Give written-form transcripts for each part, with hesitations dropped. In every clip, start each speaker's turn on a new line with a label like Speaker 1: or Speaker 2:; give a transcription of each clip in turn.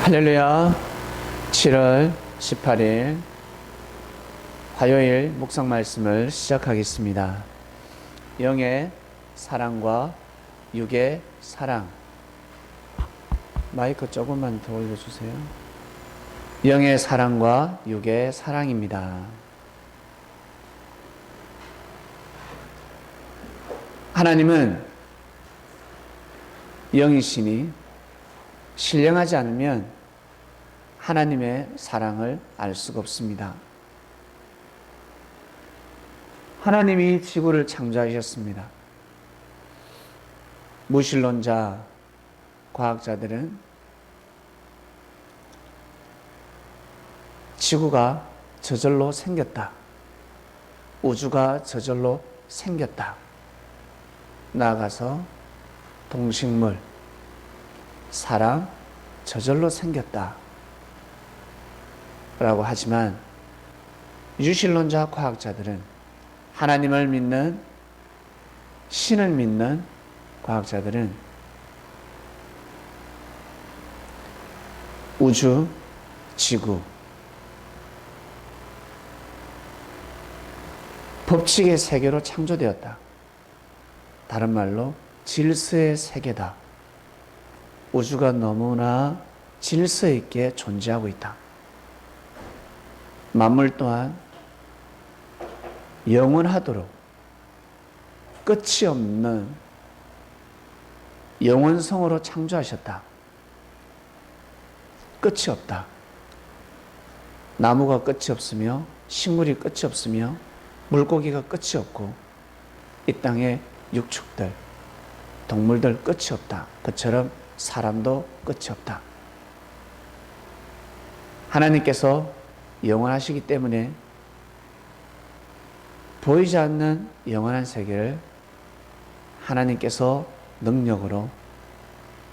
Speaker 1: 할렐루야. 7월 18일 화요일 묵상 말씀을 시작하겠습니다. 영의 사랑과 육의 사랑. 마이크 조금만 더 올려주세요. 영의 사랑과 육의 사랑입니다. 하나님은 영이시니 신령하지 않으면 하나님의 사랑을 알 수가 없습니다. 하나님이 지구를 창조하셨습니다. 무신론자 과학자들은 지구가 저절로 생겼다. 우주가 저절로 생겼다. 나아가서 동식물, 사람, 저절로 생겼다. 라고 하지만 유신론자 과학자들은 하나님을 믿는, 신을 믿는 과학자들은 우주, 지구, 법칙의 세계로 창조되었다. 다른 말로 질서의 세계다. 우주가 너무나 질서 있게 존재하고 있다. 만물 또한 영원하도록 끝이 없는 영원성으로 창조하셨다. 끝이 없다. 나무가 끝이 없으며 식물이 끝이 없으며 물고기가 끝이 없고 이 땅의 육축들, 동물들 끝이 없다. 그처럼 사람도 끝이 없다. 하나님께서 영원하시기 때문에 보이지 않는 영원한 세계를 하나님께서 능력으로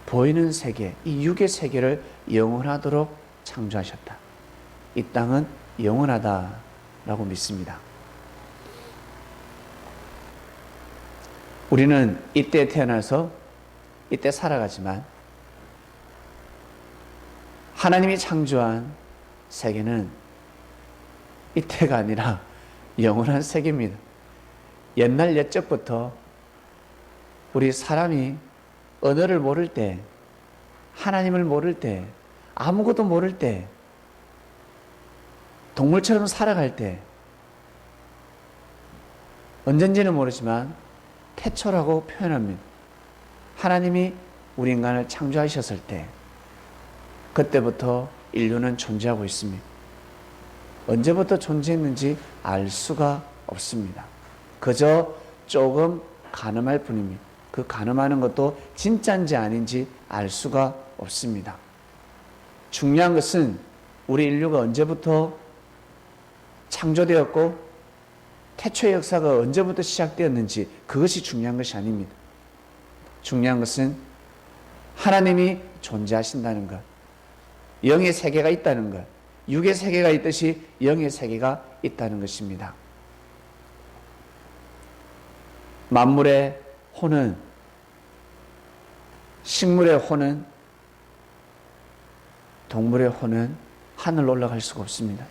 Speaker 1: 보이는 세계, 이 육의 세계를 영원하도록 창조하셨다. 이 땅은 영원하다라고 믿습니다. 우리는 이때 태어나서 이때 살아가지만 하나님이 창조한 세계는 이때가 아니라 영원한 세계입니다. 옛날 옛적부터 우리 사람이 언어를 모를 때, 하나님을 모를 때, 아무것도 모를 때, 동물처럼 살아갈 때, 언젠지는 모르지만 태초라고 표현합니다. 하나님이 우리 인간을 창조하셨을 때, 그때부터 인류는 존재하고 있습니다. 언제부터 존재했는지 알 수가 없습니다. 그저 조금 가늠할 뿐입니다. 그 가늠하는 것도 진짜인지 아닌지 알 수가 없습니다. 중요한 것은 우리 인류가 언제부터 창조되었고 태초의 역사가 언제부터 시작되었는지 그것이 중요한 것이 아닙니다. 중요한 것은 하나님이 존재하신다는 것, 영의 세계가 있다는 것, 육의 세계가 있듯이 영의 세계가 있다는 것입니다. 만물의 혼은, 식물의 혼은, 동물의 혼은 하늘로 올라갈 수가 없습니다.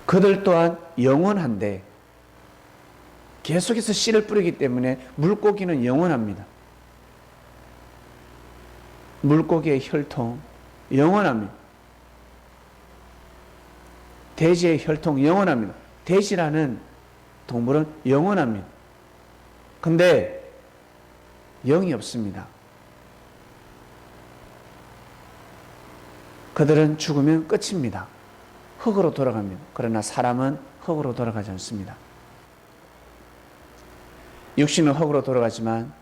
Speaker 1: 그들 또한 영원한데 계속해서 씨를 뿌리기 때문에 물고기는 영원합니다. 물고기의 혈통 영원합니다. 돼지의 혈통 영원합니다. 돼지라는 동물은 영원합니다. 근데 영이 없습니다. 그들은 죽으면 끝입니다. 흙으로 돌아갑니다. 그러나 사람은 흙으로 돌아가지 않습니다. 육신은 흙으로 돌아가지만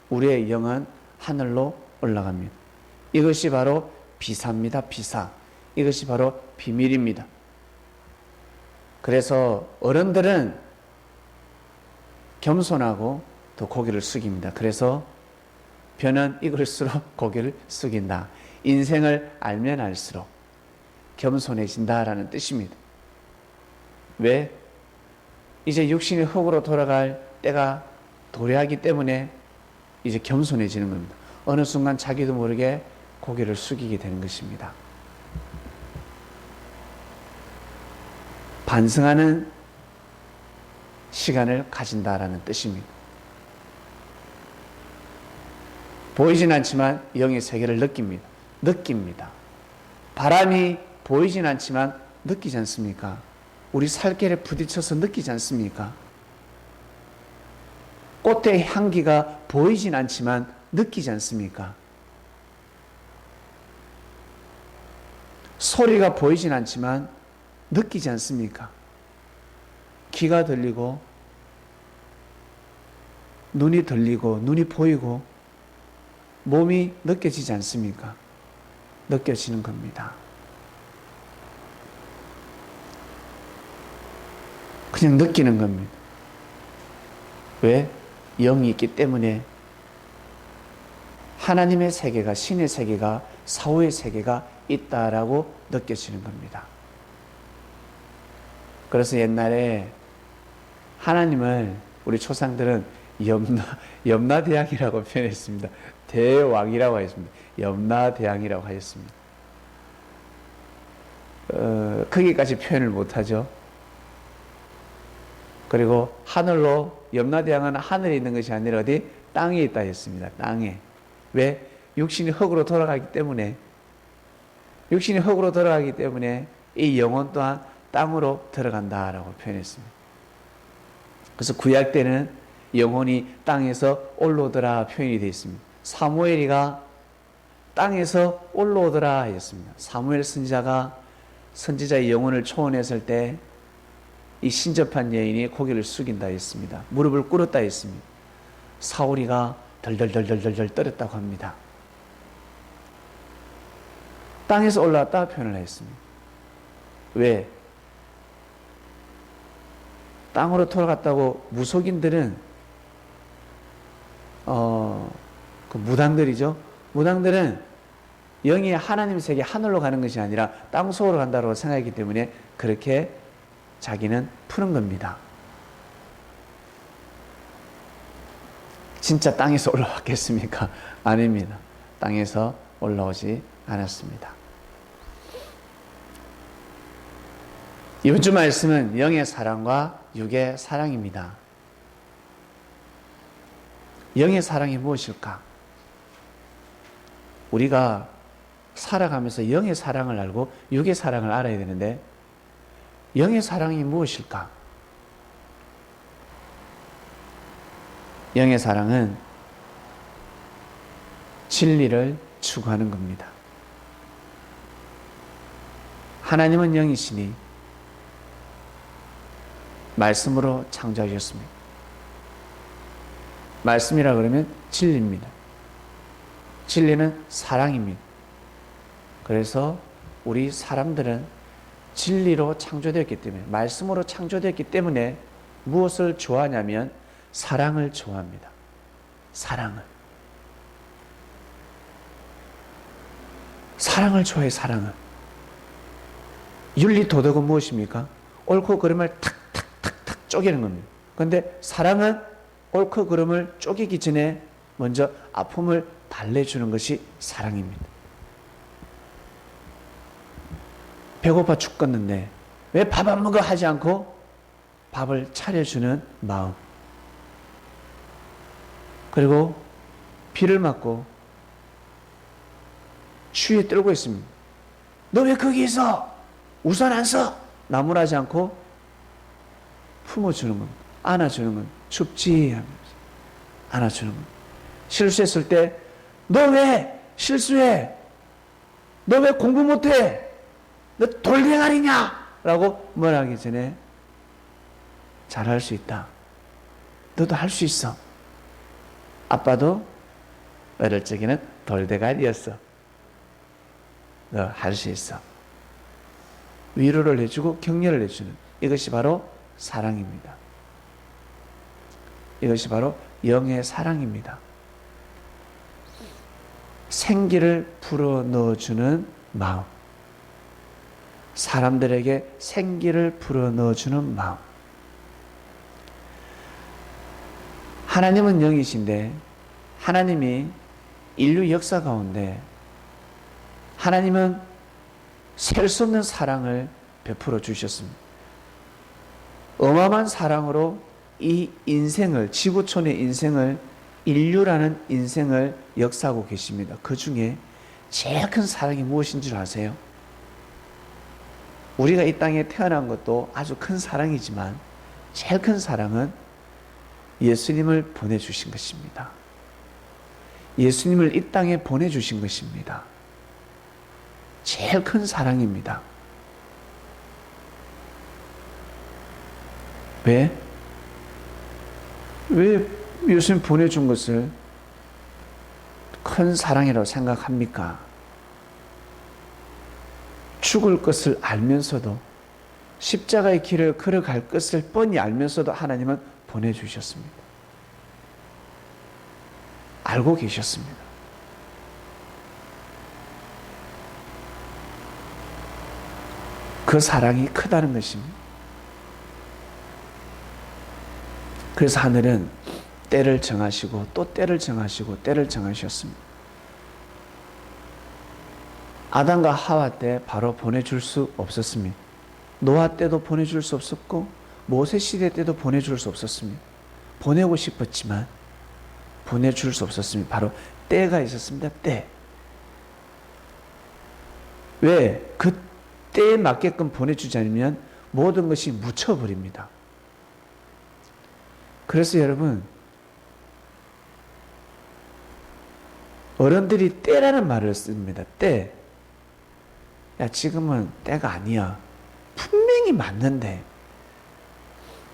Speaker 1: 우리의 영은 하늘로 올라갑니다. 이것이 바로 비사입니다. 비사. 이것이 바로 비밀입니다. 그래서 어른들은 겸손하고 또 고개를 숙입니다. 그래서 벼는 익을수록 고개를 숙인다. 인생을 알면 알수록 겸손해진다라는 뜻입니다. 왜? 이제 육신이 흙으로 돌아갈 때가 도래하기 때문에 이제 겸손해지는 겁니다. 어느 순간 자기도 모르게 고개를 숙이게 되는 것입니다. 반성하는 시간을 가진다라는 뜻입니다. 보이진 않지만 영의 세계를 느낍니다. 바람이 보이진 않지만 느끼지 않습니까? 우리 살결에 부딪혀서 느끼지 않습니까? 꽃의 향기가 보이진 않지만 느끼지 않습니까? 소리가 보이진 않지만 느끼지 않습니까? 귀가 들리고 눈이 들리고 눈이 보이고 몸이 느껴지지 않습니까? 느껴지는 겁니다. 그냥 느끼는 겁니다. 왜? 영이 있기 때문에 하나님의 세계가, 신의 세계가, 사후의 세계가 있다라고 느껴지는 겁니다. 그래서 옛날에 하나님을 우리 조상들은 염라대왕이라고 표현했습니다. 대왕이라고 하였습니다. 염라대왕이라고 하였습니다. 거기까지 표현을 못하죠. 그리고 하늘로, 염라대왕은 하늘에 있는 것이 아니라 어디? 땅에 있다 했습니다. 땅에. 왜? 육신이 흙으로 돌아가기 때문에, 육신이 흙으로 돌아가기 때문에 이 영혼 또한 땅으로 들어간다라고 표현했습니다. 그래서 구약 때는 영혼이 땅에서 올라오더라 표현이 되어 있습니다. 사무엘이가 땅에서 올라오더라 했습니다. 사무엘 선지자의 영혼을 초원했을 때 이 신접한 여인이 고개를 숙인다 했습니다. 무릎을 꿇었다 했습니다. 사울이가 덜덜덜덜덜 떨었다고 합니다. 땅에서 올라왔다 표현을 했습니다. 왜? 땅으로 돌아갔다고 무속인들은 그 무당들이죠. 무당들은 영이 하나님 세계 하늘로 가는 것이 아니라 땅 속으로 간다고 생각했기 때문에 그렇게 자기는 푸는 겁니다. 진짜 땅에서 올라왔겠습니까? 아닙니다. 땅에서 올라오지 않았습니다. 이번 주 말씀은 영의 사랑과 육의 사랑입니다. 영의 사랑이 무엇일까? 우리가 살아가면서 영의 사랑을 알고 육의 사랑을 알아야 되는데 영의 사랑이 무엇일까? 영의 사랑은 진리를 추구하는 겁니다. 하나님은 영이시니 말씀으로 창조하셨습니다. 말씀이라 그러면 진리입니다. 진리는 사랑입니다. 그래서 우리 사람들은 진리로 창조되었기 때문에, 말씀으로 창조되었기 때문에 무엇을 좋아하냐면 사랑을 좋아합니다. 사랑을 좋아해. 사랑을. 윤리 도덕은 무엇입니까? 옳고 그름을 탁탁탁탁 쪼개는 겁니다. 그런데 사랑은 옳고 그름을 쪼개기 전에 먼저 아픔을 달래주는 것이 사랑입니다. 배고파 죽겠는데 왜 밥 안 먹어 하지 않고 밥을 차려주는 마음. 그리고 비를 맞고 추위에 떨고 있습니다. 너 왜 거기 있어? 우산 안 써? 나무라지 않고 품어주는 겁니다. 안아주는 겁니다. 춥지 하면서 안아주는 겁니다. 실수했을 때 너 왜 실수해? 너 왜 공부 못해? 너 돌대가리냐? 라고 말하기 전에 잘할 수 있다. 너도 할 수 있어. 아빠도 어릴 적에는 돌대가리였어. 너 할 수 있어. 위로를 해주고 격려를 해주는 이것이 바로 사랑입니다. 이것이 바로 영의 사랑입니다. 생기를 불어넣어주는 마음. 사람들에게 생기를 불어넣어주는 마음. 하나님은 영이신데 하나님이 인류 역사 가운데 하나님은 셀 수 없는 사랑을 베풀어 주셨습니다. 어마어마한 사랑으로 이 인생을, 지구촌의 인생을, 인류라는 인생을 역사하고 계십니다. 그 중에 제일 큰 사랑이 무엇인 줄 아세요? 우리가 이 땅에 태어난 것도 아주 큰 사랑이지만 제일 큰 사랑은 예수님을 보내주신 것입니다. 예수님을 이 땅에 보내주신 것입니다. 제일 큰 사랑입니다. 왜? 왜 예수님 보내준 것을 큰 사랑이라고 생각합니까? 죽을 것을 알면서도 십자가의 길을 걸어갈 것을 뻔히 알면서도 하나님은 보내주셨습니다. 알고 계셨습니다. 그 사랑이 크다는 것입니다. 그래서 하늘은 때를 정하시고 또 때를 정하시고 때를 정하셨습니다. 아담과 하와 때 바로 보내줄 수 없었습니다. 노아 때도 보내줄 수 없었고 모세 시대 때도 보내줄 수 없었습니다. 보내고 싶었지만 보내줄 수 없었습니다. 바로 때가 있었습니다. 때. 왜? 그 때에 맞게끔 보내주지 않으면 모든 것이 묻혀버립니다. 그래서 여러분, 어른들이 때라는 말을 씁니다. 때. 야, 지금은 때가 아니야. 분명히 맞는데.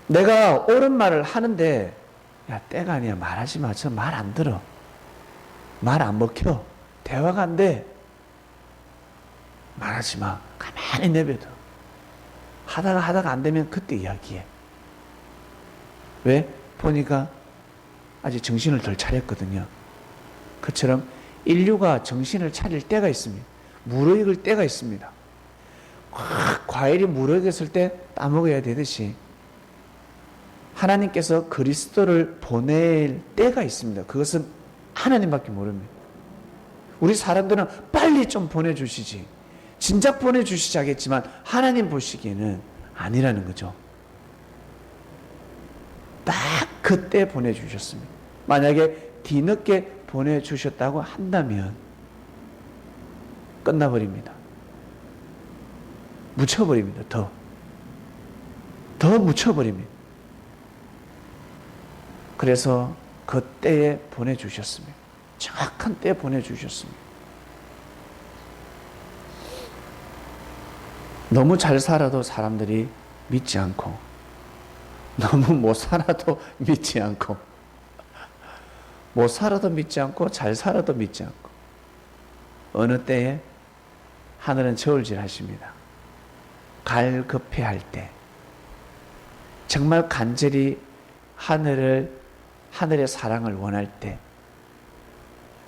Speaker 1: 내가 옳은 말을 하는데, 야, 때가 아니야. 말하지 마. 저 말 안 들어. 말 안 먹혀. 대화가 안 돼. 말하지 마. 가만히 내버려. 하다가 안 되면 그때 이야기해. 왜? 보니까 아직 정신을 덜 차렸거든요. 그처럼 인류가 정신을 차릴 때가 있습니다. 무르익을 때가 있습니다. 과일이 무르익었을 때 따먹어야 되듯이 하나님께서 그리스도를 보낼 때가 있습니다. 그것은 하나님밖에 모릅니다. 우리 사람들은 빨리 좀 보내주시지, 진작 보내주시지 하겠지만 하나님 보시기에는 아니라는 거죠. 딱 그때 보내주셨습니다. 만약에 뒤늦게 보내주셨다고 한다면 끝나버립니다. 묻혀버립니다. 더 묻혀버립니다. 그래서 그 때에 보내주셨습니다. 정확한 때에 보내주셨습니다. 너무 잘 살아도 사람들이 믿지 않고, 너무 못 살아도 믿지 않고, 못 살아도 믿지 않고, 잘 살아도 믿지 않고, 어느 때에 하늘은 저울질 하십니다. 갈급해할 때, 정말 간절히 하늘의 사랑을 원할 때,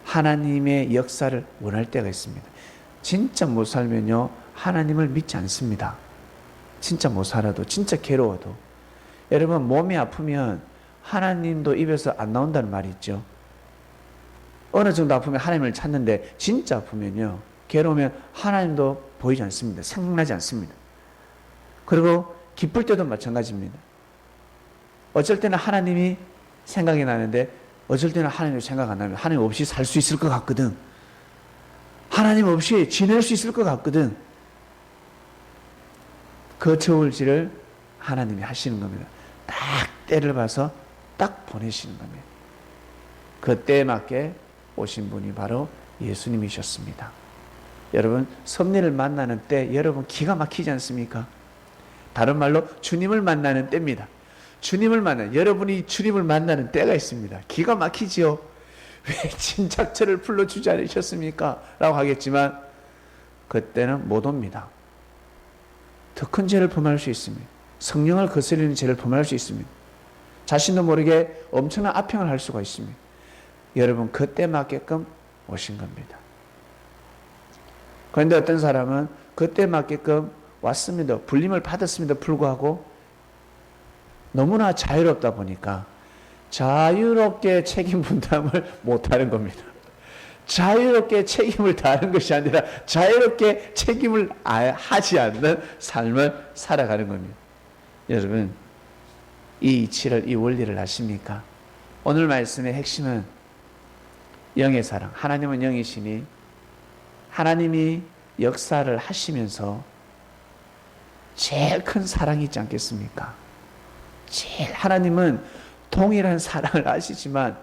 Speaker 1: 하나님의 역사를 원할 때가 있습니다. 진짜 못 살면요, 하나님을 믿지 않습니다. 진짜 못 살아도, 진짜 괴로워도. 여러분, 몸이 아프면 하나님도 입에서 안 나온다는 말이 있죠. 어느 정도 아프면 하나님을 찾는데 진짜 아프면요, 괴로우면 하나님도 보이지 않습니다. 생각나지 않습니다. 그리고 기쁠 때도 마찬가지입니다. 어쩔 때는 하나님이 생각이 나는데 어쩔 때는 하나님이 생각 안 나면 하나님 없이 살 수 있을 것 같거든. 하나님 없이 지낼 수 있을 것 같거든. 그 저울질을 하나님이 하시는 겁니다. 딱 때를 봐서 딱 보내시는 겁니다. 그 때에 맞게 오신 분이 바로 예수님이셨습니다. 여러분, 섭리를 만나는 때 여러분 기가 막히지 않습니까? 다른 말로 주님을 만나는 때입니다. 주님을 만나는, 여러분이 주님을 만나는 때가 있습니다. 기가 막히지요. 왜 진작 저를 불러주지 않으셨습니까? 라고 하겠지만 그때는 못 옵니다. 더 큰 죄를 범할 수 있습니다. 성령을 거스르는 죄를 범할 수 있습니다. 자신도 모르게 엄청난 악행을 할 수가 있습니다. 여러분, 그때 맞게끔 오신 겁니다. 그런데 어떤 사람은 그때 맞게끔 왔습니다. 불림을 받았음에도 불구하고 너무나 자유롭다 보니까 자유롭게 책임 분담을 못하는 겁니다. 자유롭게 책임을 다하는 것이 아니라 자유롭게 책임을 하지 않는 삶을 살아가는 겁니다. 여러분, 이 이치를, 이 원리를 아십니까? 오늘 말씀의 핵심은 영의 사랑. 하나님은 영이시니 하나님이 역사를 하시면서 제일 큰 사랑이 있지 않겠습니까? 하나님은 동일한 사랑을 하시지만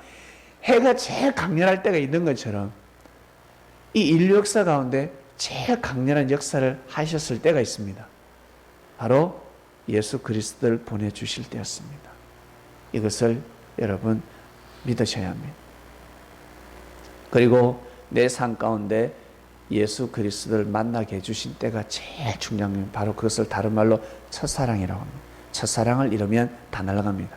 Speaker 1: 해가 제일 강렬할 때가 있는 것처럼 이 인류 역사 가운데 제일 강렬한 역사를 하셨을 때가 있습니다. 바로 예수 그리스도를 보내주실 때였습니다. 이것을 여러분 믿으셔야 합니다. 그리고 내 삶 가운데 예수 그리스도를 만나게 해주신 때가 제일 중요한 겁니다. 바로 그것을 다른 말로 첫사랑이라고 합니다. 첫사랑을 잃으면 다 날아갑니다.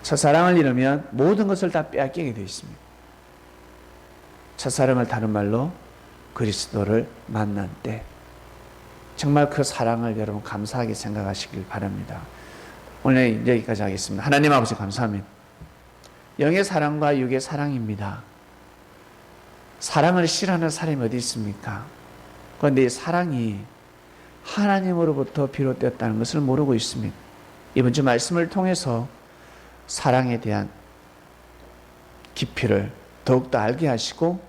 Speaker 1: 첫사랑을 잃으면 모든 것을 다 빼앗기게 되어 있습니다. 첫사랑을 다른 말로 그리스도를 만난 때 정말 그 사랑을 여러분 감사하게 생각하시길 바랍니다. 오늘 여기까지 하겠습니다. 하나님 아버지 감사합니다. 영의 사랑과 육의 사랑입니다. 사랑을 싫어하는 사람이 어디 있습니까? 그런데 이 사랑이 하나님으로부터 비롯되었다는 것을 모르고 있습니다. 이번 주 말씀을 통해서 사랑에 대한 깊이를 더욱더 알게 하시고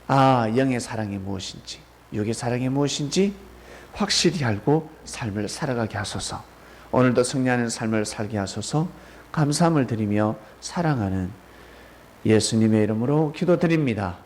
Speaker 1: 영의 사랑이 무엇인지 육의 사랑이 무엇인지 확실히 알고 삶을 살아가게 하소서. 오늘도 승리하는 삶을 살게 하소서. 감사함을 드리며 사랑하는 예수님의 이름으로 기도드립니다.